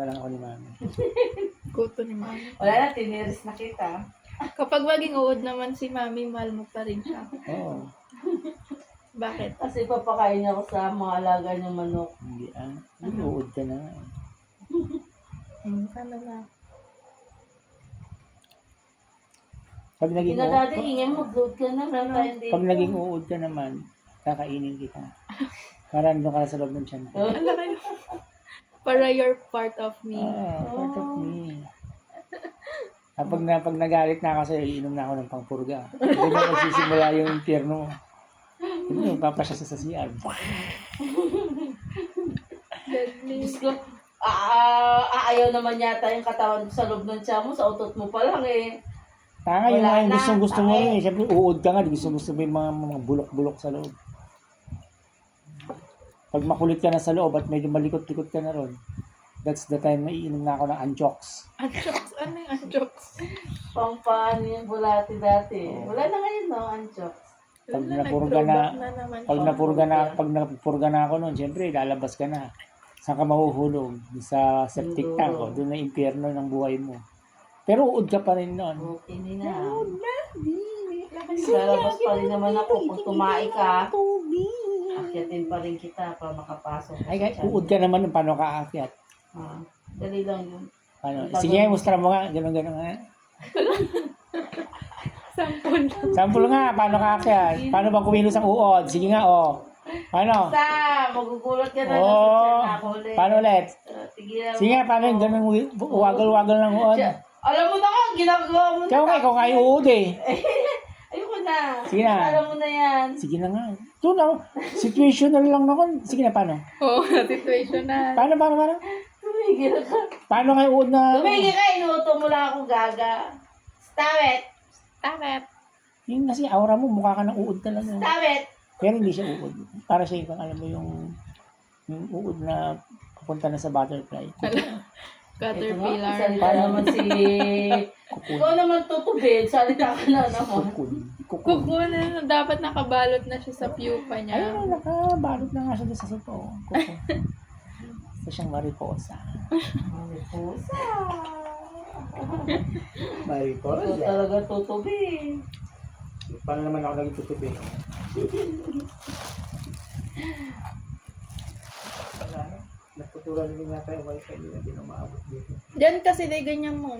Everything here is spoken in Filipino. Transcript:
na lang ako ni mami. Kuto ni mami. Wala na, tiniris na kita. Kapag maging uod naman si mami, mahal mo pa rin siya. Oo. Bakit? Kasi papakain ako sa mga alaga niyang manok. Hindi uod ka na. Ano na? Pag naging uod, Pinadadingin mo, blood ka na. Meron tayong dito. pag naging uod ka naman, kakainin kita. Para nandun ka na sa loob ng tiyan ko. Ano kayo? Para you're part of me. Part of me. Pag nagalit na ako sa'yo, iinom na ako ng pangpurga. Doon na nagsisimula yung impyerno mo. Hindi yung papasya sa CR. Deadly. Diyos ko, ayaw naman yata yung katawan sa loob ng tiyan mo, sa utot mo pa lang eh. Tanga yung Wala mga na, gusto mo tanga rin. Siyempre, uod ka nga. Gusto mo yung mga bulok-bulok sa loob. Pag makulit ka na sa loob at medyo malikot-likot ka na ron, that's the time na iinom na ako ng Anchox. Anchox? Ano yung anchox? Pampaan yung bulati dati. Wala na ngayon no, anchox. Pag Wala, napurga na, naman pag siya. napurga na ako noon, siyempre, lalabas ka na. Saan ka mahuhulog? Sa septic tank o. Doon na impyerno ng buhay mo. Pero uod ka pa rin noon. Okay na. Sige, Lalabas pa rin naman ako. Kung kumain ka, tubig. akyatin pa rin kita para makapasok. Ay, uod ka naman ng paano ka aakyat. Dali lang yun. Ano? Sige, mustra mo nga. Ganun-ganun nga. Sampun. Sample nga, paano ka aakyat? Paano bang kumilos ang uod? Sige nga, Paano? Basta, magugulat ka na Oo. sa tiyan ako ulit. Paano ulit? Tigilan Sige nga, paano yung ganun wagal-wagal ng uod? Alam mo na ka, ginagawa mo na. Ikaw nga yung uod eh. Ayoko na. Sige na. Alam mo na yan. Sige na nga. Ito na, situational lang naman. Sige na, paano? Oo, situation na. Paano? Tumigil ka. Paano kayo uod na? Tumigil ka, inuuto mo lang ako gaga. Stop it. Bakit? Yun kasi aura mo, mukha ka ng uod talaga. Stop it. Pero hindi siya uod. Para siya yung, alam mo yung uod na papunta na sa butterfly. Caterpillar. Salita naman si... Ikaw naman tutubig. Salita ka na naman. Kukun. Kuko na, dapat nakabalot na siya sa pupa niya. Ayun, nakabalot na nga siya doon sa suto. Kukun. Isa siyang mariposa. Mariposa. Ikaw Mariposa? talaga tutubig. Paano naman ako naging tutubig? Nagtuturan din natin yung wifi nila, hindi na maabot dito. Diyan kasi ganyan mo.